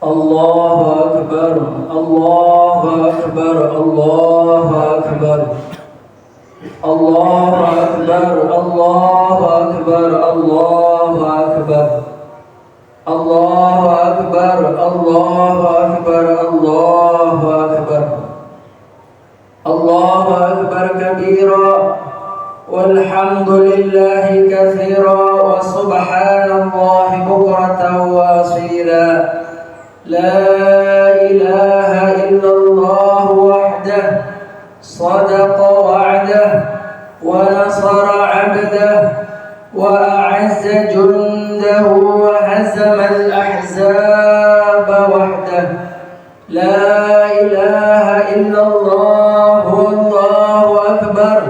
الله أكبر الله أكبر الله أكبر الله أكبر الله أكبر الله أكبر الله أكبر الله أكبر الله أكبر الله أكبر كبيرا والحمد لله كثيرا وسبحان الله بكرة وأصيلا لا إله إلا الله وحده صدق وعده ونصر عبده وأعز جنده وهزم الأحزاب وحده لا إله إلا الله والله أكبر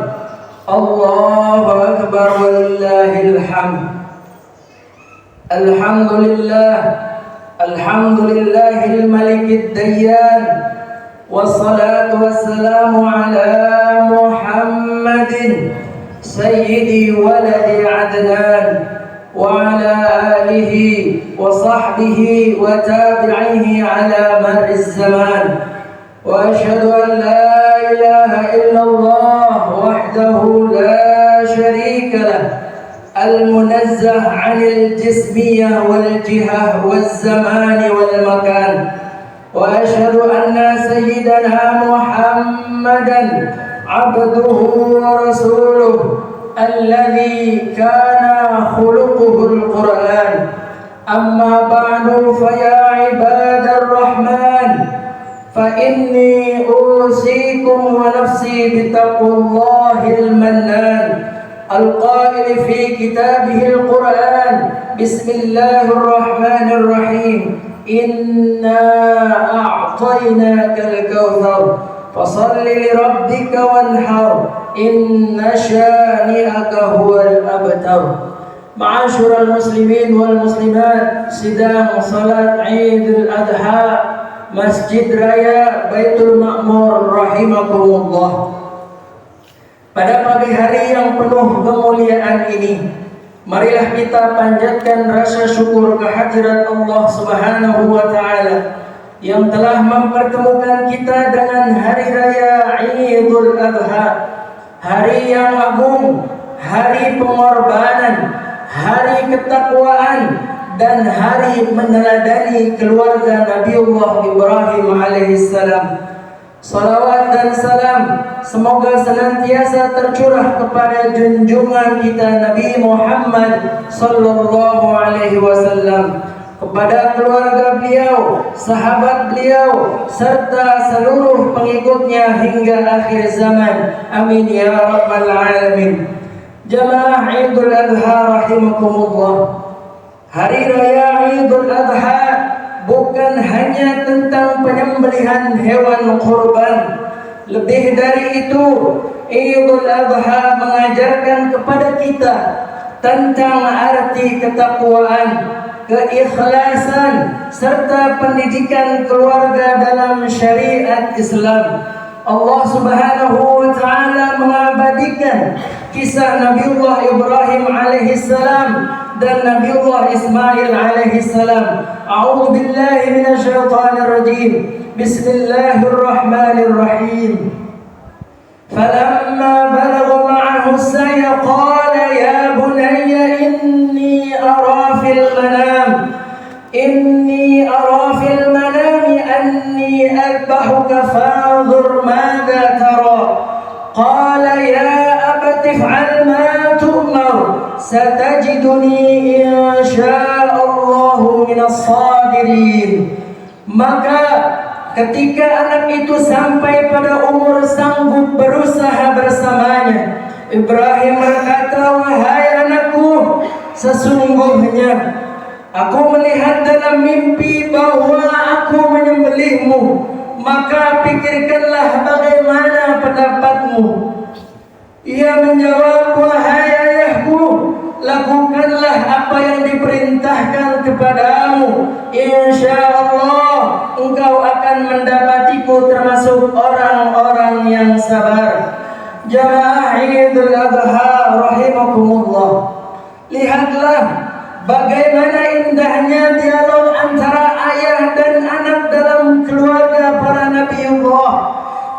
الله أكبر ولله الحمد الحمد لله الحمد لله الملك الديان والصلاة والسلام على محمد سيدي ولد عدنان وعلى آله وصحبه وتابعيه على مر الزمان وأشهد أن لا إله إلا الله وحده لا شريك له المنزه عن الجسمية والجهة والزمان والمكان وأشهد أن سيدنا محمدا عبده ورسوله الذي كان خلقه القرآن أما بعد فيا عباد الرحمن فإني أوصيكم ونفسي بتقوى الله المنان القائل في كتابه القرآن بسم الله الرحمن الرحيم إنا أعطيناك الكوثر فصل لربك وانحر إن شانئك هو الأبتر. معاشر المسلمين والmuslimat, sidang salat Idul Adha Masjid Raya Baitul Ma'mur rahimakumullah. Pada pagi hari yang penuh kemuliaan ini, marilah kita panjatkan rasa syukur kehadirat Allah Subhanahu wa taala yang telah mempertemukan kita dengan hari raya Idul Adha, hari yang agung, hari pengorbanan, hari ketakwaan, dan hari meneladani keluarga Nabiullah Ibrahim alaihissalam. Salawat dan salam semoga senantiasa tercurah kepada junjungan kita Nabi Muhammad sallallahu alaihi wasallam, kepada keluarga beliau, sahabat beliau, serta seluruh pengikutnya hingga akhir zaman. Amin ya rabbal alamin. Jamaah Idul Adha rahimakumullah. Hari raya Idul Adha bukan hanya tentang penyembelihan hewan kurban. Lebih dari itu, Idul Adha mengajarkan kepada kita tentang arti ketakwaan, keikhlasan, serta pendidikan keluarga dalam syariat Islam. Allah Subhanahu wa taala mengabadikan kisah Nabiullah Ibrahim alaihissalam dan Nabiullah Ismail alaihissalam. A'udzu billahi minasyaitonir rajim. Bismillahirrahmanirrahim. Falamma balagha ma'ahu as-sa'ya qala ya bunayya inni ara fil manami anni adbahuka fanzur madza tara. Qala ya abati if'al ma tu'mar satajiduni insya'allahu minas sabirin. Maka ketika anak itu sampai pada umur sanggup berusaha bersamanya, Ibrahim berkata, wahai anakku, sesungguhnya aku melihat dalam mimpi bahwa aku menyembelihmu, maka pikirkanlah bagaimana pendapatmu. Ia menjawab, wahai ayahku, lakukanlah apa yang diperintahkan kepadamu. Insyaallah engkau akan mendapatiku termasuk orang-orang yang sabar. Jamaah Idul Adha rahimakumullah. Lihatlah bagaimana indahnya dialog antara ayah dan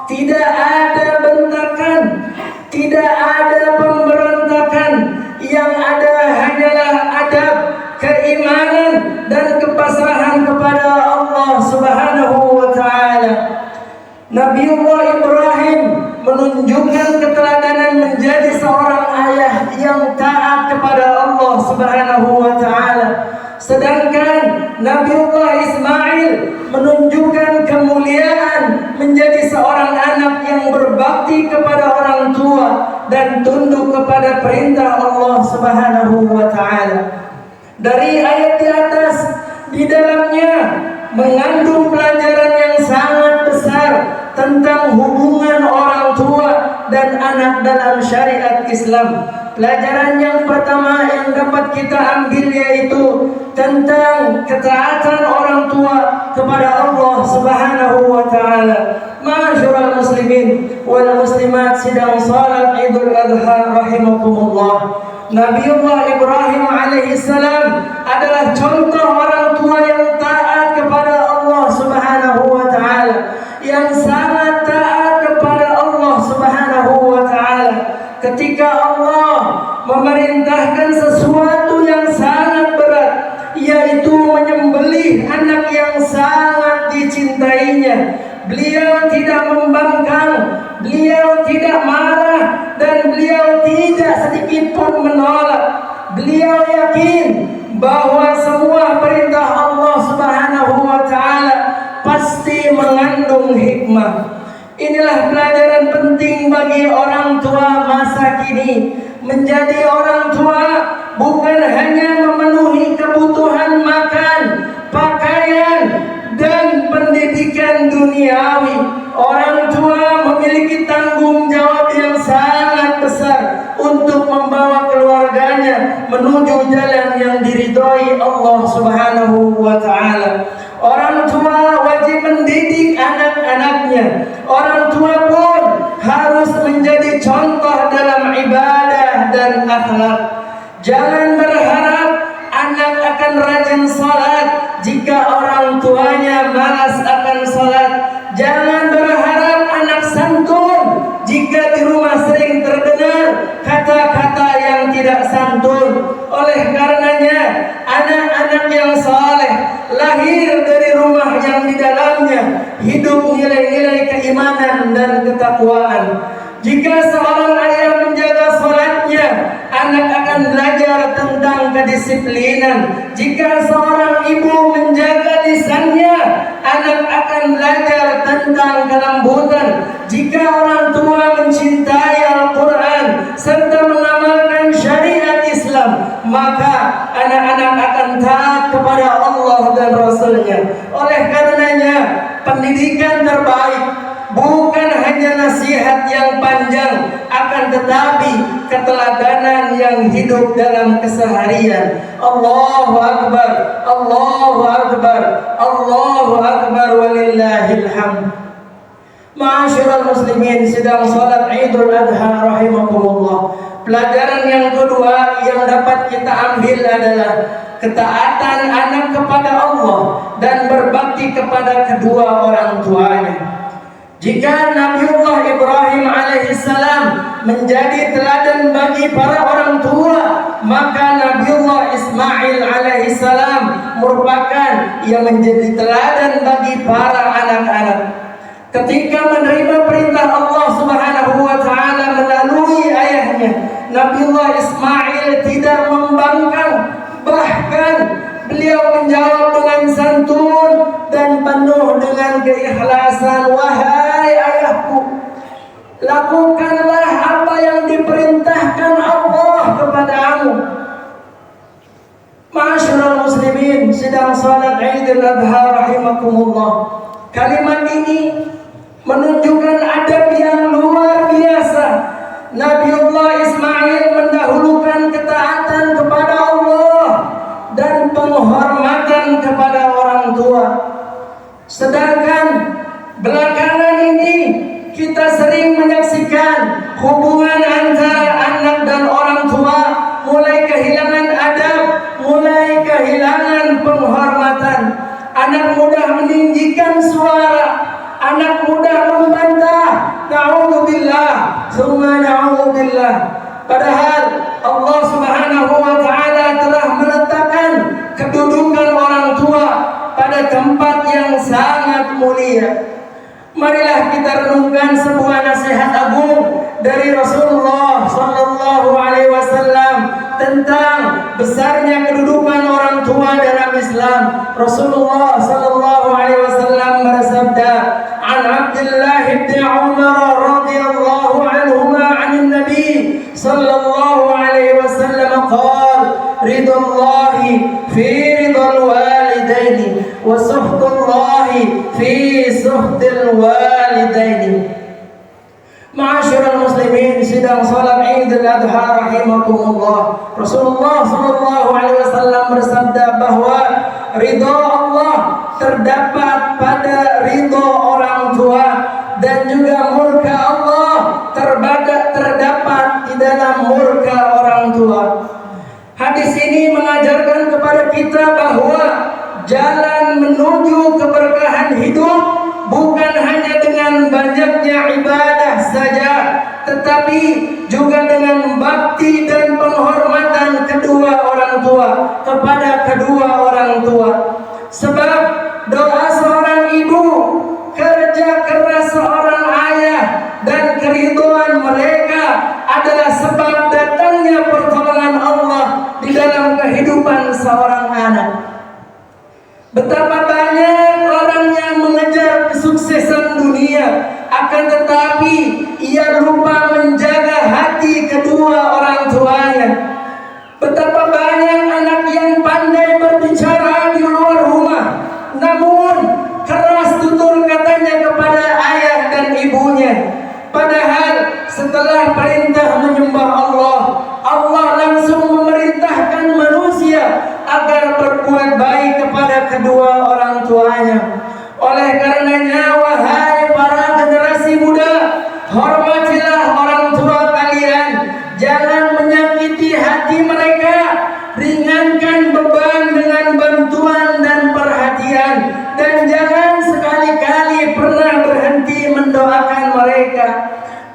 tidak ada bentakan, tidak ada pemberontakan, yang ada hanyalah adab, keimanan dan kepasrahan kepada Allah Subhanahu wa taala. Nabiullah Ibrahim menunjukkan keteladanan menjadi seorang ayah yang taat kepada Allah Subhanahu wa taala. Sedangkan Nabiullah Ismail menunjukkan kemuliaan menjadi seorang anak yang berbakti kepada orang tua dan tunduk kepada perintah Allah Subhanahu wa taala. Dari ayat di atas, di dalamnya mengandung pelajaran yang sangat besar tentang hubungan orang tua dan anak dalam syariat Islam. Pelajaran yang pertama yang dapat kita ambil yaitu tentang ketaatan orang tua kepada Allah Subhanahu wa taala. Ma'asyiral muslimin wal muslimat sidang salat Idul Adha rahimakumullah. Nabiullah Ibrahim alaihi salam adalah contoh orang tua yang taat kepada Allah Subhanahu wa taala, yang sangat taat kepada Allah Subhanahu wa taala. Ketika Allah memerintahkan sesuatu yang sangat berat, yaitu menyembelih anak yang sangat dicintainya, beliau tidak membangkang, beliau tidak marah, dan beliau tidak sedikit pun menolak. Beliau yakin bahwa semua perintah Allah Subhanahu wa taala pasti mengandung hikmah. Inilah pelajaran penting bagi orang tua masa kini. Menjadi orang tua bukan hanya memenuhi kebutuhan makan, pakaian, dan pendidikan duniawi. Orang tua memiliki tanggung jawab yang sangat besar untuk membawa keluarganya menuju jalan yang diridhoi Allah Subhanahu wa taala. Orang tua wajib mendidik anak-anaknya. Orang tua pun harus menjadi contoh dalam ibadah dan akhlak. Jangan berharap anak akan rajin salat jika orang tuanya malas akan salat. Jangan berharap anak santun jika di rumah sering terdengar kata-kata yang tidak santun. Oleh karenanya, anak-anak yang saleh lahir dari rumah yang di dalamnya hidup nilai-nilai keimanan dan ketakwaan. Jika seorang ayah menjaga salatnya, anak akan belajar tentang kedisiplinan. Jika seorang ibu menjaga lisannya, anak akan belajar tentang kelembutan. Jika orang tua mencintai Al-Quran serta mengamalkan syariat Islam, maka anak-anak akan taat kepada Allah dan Rasulnya. Oleh karenanya, pendidikan terbaik bukan hanya nasihat yang panjang, akan tetapi keteladanan yang hidup dalam keseharian. Allahu Akbar, Allahu Akbar, Allahu Akbar, walillahil hamd. Ma'asyiral muslimin sedang salat Idul Adha rahimakumullah. Pelajaran yang kedua yang dapat kita ambil adalah ketaatan anak kepada Allah dan berbakti kepada kedua orang tuanya. Jika Nabiullah Ibrahim alaihissalam menjadi teladan bagi para orang tua, maka Nabiullah Ismail alaihissalam merupakan yang menjadi teladan bagi para anak-anak. Ketika menerima perintah Allah Subhanahu wa taala melalui ayahnya, Nabiullah Ismail tidak membangkang, bahkan beliau menjawab dengan santun dan penuh dengan keikhlasan, "Wahai ayahku, lakukanlah apa yang diperintahkan Allah kepadamu." Ma'asyiral muslimin sedang salat Idul Adha rahimakumullah. Kalimat ini menunjukkan adab yang luar biasa. Nabiullah Ismail mendahulukan ketaatan kepada Allah dan penghormatan kepada orang tua. Sedangkan belakangan ini kita sering menyaksikan hubungan antara anak dan orang tua mulai kehilangan adab, mulai kehilangan penghormatan. Anak mudah meninggikan suara, Anak muda membantah, na'udzubillah, summa na'udzubillah. Padahal Allah Subhanahu wa taala telah meletakkan kedudukan orang tua pada tempat yang sangat mulia. Marilah kita renungkan sebuah nasihat agung dari Rasulullah sallallahu alaihi wasallam tentang besarnya kedudukan orang tua dalam Islam. Rasulullah sallallahu alaihi wasallam bersabda, "An Abdullah bin Umar radhiyallahu anhuma 'anil Nabi sallallahu alaihi wasallam qala, ridallahi fi ridal walidaini wa suhtullahi fi suhtil walidaini." Ma'asyiral muslimin, sidang salat Idul Adha rahimakumullah. Rasulullah sallallahu alaihi wasallam bersabda bahwa ridha Allah terdapat pada ridha orang tua dan juga murka Allah terdapat di dalam murka orang tua. Hadis ini mengajarkan kepada kita bahwa jalan menuju keberkahan hidup bukan hanya dengan banyaknya ibadah saja, tetapi juga dengan bakti dan penghormatan kedua orang tua kepada kedua orang tua. Sebab doa seorang ibu, kerja keras seorang ayah, dan keridhaan mereka adalah sebab datangnya pertolongan Allah di dalam kehidupan seorang anak. Betapa banyak orang yang mengejar kesuksesan dunia, akan tetapi ia lupa menjaga hati kedua orang tuanya. Betapa banyak anak yang pandai berbicara di luar rumah, namun keras tutur katanya kepada ayah dan ibunya. Padahal setelah perintah menyembah Allah, Allah langsung memerintahkan manusia agar berbuat baik kepada kedua orang tuanya. Oleh karenanya, wahai para generasi muda, hormatilah orang tua kalian. Jangan menyakiti hati mereka. Ringankan beban dengan bantuan dan perhatian. Dan jangan sekali-kali pernah berhenti mendoakan mereka.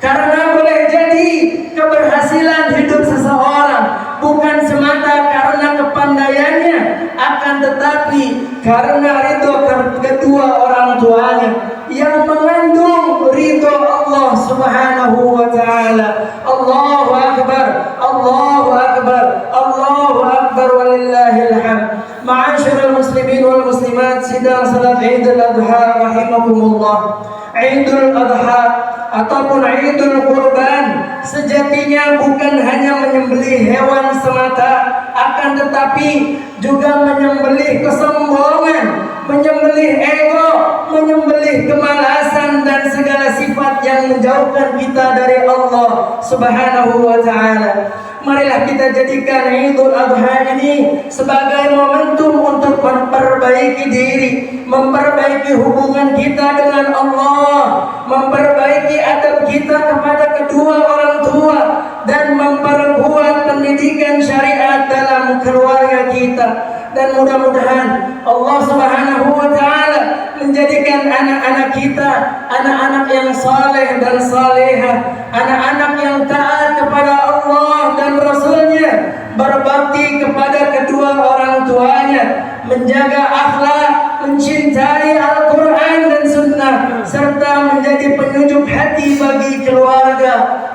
Karena boleh jadi keberhasilan hidup seseorang bukan semata karena kepandaiannya, akan tetapi karena ridho kedua orang tuanya yang mengandung ridho Allah Subhanahu wa taala. Allahu akbar, Allahu akbar, Allahu akbar, walillahil hamd. Ma'asyiral muslimin wal muslimat, sidang salat Idul Adha rahimakumullah. Idul Adha ataupun Idul Kurban sejatinya bukan hanya menyembelih hewan semata, akan tetapi juga menyembelih kesombongan, menyembelih ego, menyembelih kemalasan dan segala sifat yang menjauhkan kita dari Allah Subhanahu wa taala. Marilah kita jadikan Idul Adha ini sebagai momentum untuk memperbaiki diri, memperbaiki hubungan kita dengan Allah, memperbaiki adab kita kepada kedua orang tua, dan memperkuat pendidikan syariat dalam keluarga kita. Dan mudah-mudahan Allah Subhanahu wa taala menjadikan anak-anak kita anak-anak yang saleh dan salehah, anak-anak yang taat kepada Allah dan Rasul-Nya, berbakti kepada kedua orang tuanya, menjaga akhlak, mencintai Al-Quran dan Sunnah, serta menjadi penyujuk hati bagi keluarga,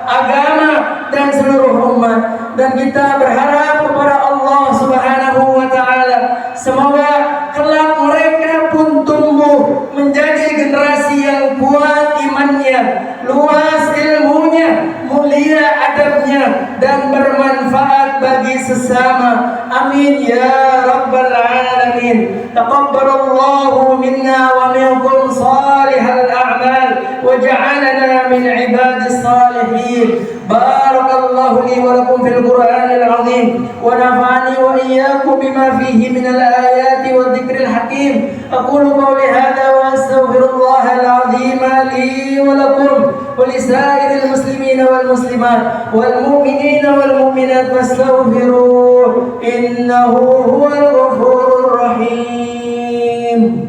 agama, dan seluruh umat. Dan kita berharap kepada Allah Subhanahu wa taala, semoga kelak mereka pun tumbuh menjadi generasi yang kuat imannya, luas ilmunya, mulia adabnya, dan bermanfaat bagi sesama. Amin ya rabbal alamin. Taqabbalallahu minna wa minkum salihal a'mal waj'alna min ibadis salihin. Barakallahu li wa lakum fil Qur'anil azim wa nafa'ani wa iyyakum bima fihi minal ayati wadh-dhikril hakim. Aqulu qawli hadha wa astaghfirullahal azim li wa lakum wa lisairil muslimina wal muslimat wal mu'minina wal mu'minat fastaghfiruhu innahu huwal ghafurur rahim.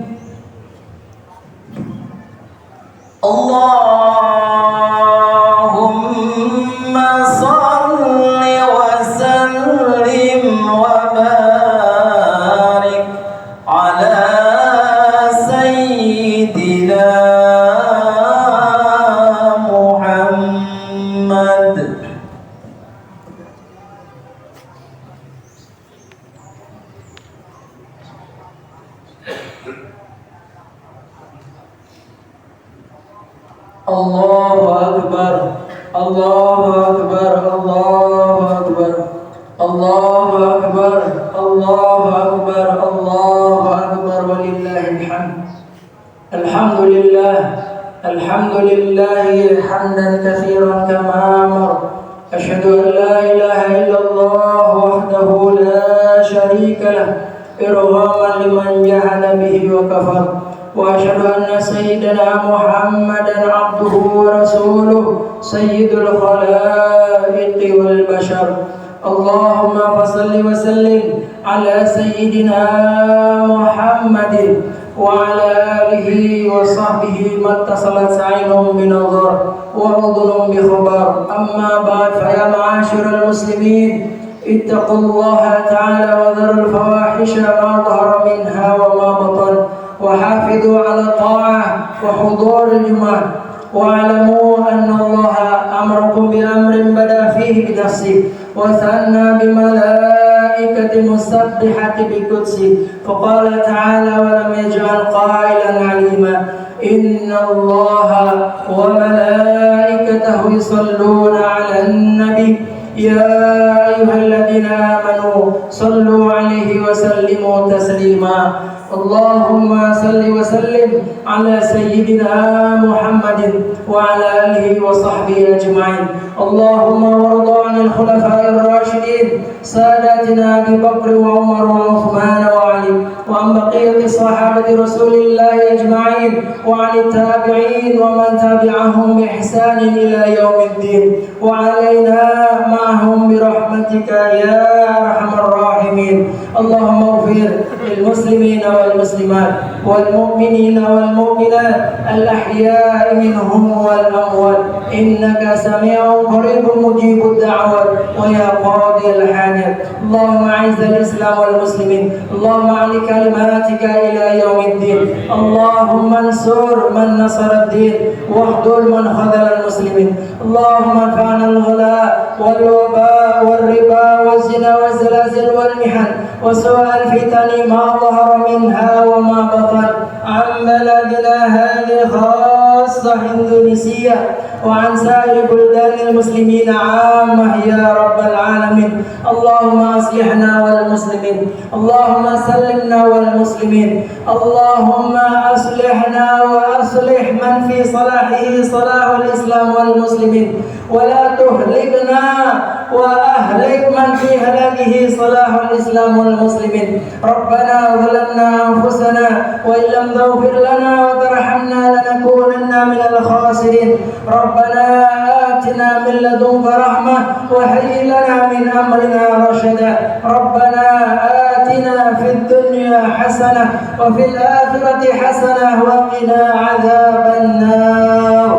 على سيدنا محمد. الله أكبر الله أكبر الله أكبر الله أكبر الله أكبر الله أكبر ولله الحمد. الحمد لله الحمد لله حمدا كثيرا كما أمر. أشهد أن لا إله إلا الله وحده لا شريك له إرغاما لمن جحد به وكفر. وأشهد أن سيدنا محمدا عبده ورسوله سيد الخلائق والبشر. اللهم فصل وسلم على سيدنا محمد وعلى آله وصحبه ما اتصلت عين بنظر وأذن بخبر. أما بعد، فيا معاشر المسلمين، اتقوا الله تعالى وذروا الفواحش ما ظهر منها وما بطن، وحافظوا على الطاعة وحضور الجمعة، واعلموا أن الله أمركم بأمر بدأ فيه بنفسه وثنى بملائكة مسبحة بقدسه، فقال تعالى: ولم يجعل قائلا عليما إن الله وملائكته يصلون على النبي يا أيها الذين آمنوا صلوا عليه وسلموا تسليما. اللهم صل وسلم على سيدنا محمد وعلى آله وصحبه أجمعين. اللهم وارض عن الخلفاء الراشدين ساداتنا أبي بكر وعمر وعثمان وعلي، وعن بقية صحابة رسول الله أجمعين، وعن التابعين ومن تبعهم بإحسان إلى يوم الدين، وعلينا معهم برحمتك يا أرحم الراحمين. اللهم اغفر للمسلمين والمسلمات والمؤمنين والمؤمنات الأحياء منهم والأموات، إنك سميع قريب مجيب الدعوات ويا قاضي الحاجات. اللهم أعز الإسلام والمسلمين، اللهم أعل كلماتك إلى يوم الدين. اللهم انصر من نصر الدين واخذل من خذل المسلمين. اللهم ادفعنا الغلاء والوباء والربا والزنا والزلازل والمحن وسوء الفتن ما ظهر منها وما بطن عن بلدنا هذه خاصة إندونيسيا وعن سائر بلدان المسلمين عامة يا رب العالمين. اللهم أصلحنا والمسلمين، اللهم سلمنا والمسلمين، اللهم أصلحنا وأصلح من في صلاحه صلاح الإسلام والمسلمين، ولا تهلكنا وأهلك من في هلاكه صلاح الإسلام والمسلمين. ربنا ظلمنا أنفسنا وإن لم تغفر لنا وترحمنا لنكونن من الخاسرين. ربنا آتنا من لدنك رحمة وهيئ لنا من أمرنا رشدا. ربنا آتنا في الدنيا حسنة وفي الآخرة حسنة وقنا عذاب النار.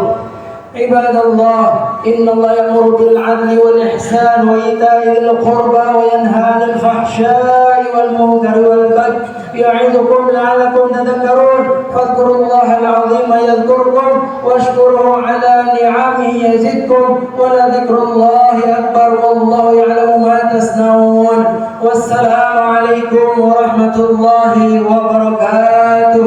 عباد الله، إن الله يأمر بالعدل والإحسان وإيتاء ذي القربى وينهى عن الفحشاء والمنكر والبغي يعظكم لعلكم تذكرون. فاذكروا الله العظيم يذكركم واشكروه على نعمه يزدكم ولذكر الله أكبر والله يعلم ما تصنعون. والسلام عليكم ورحمة الله وبركاته.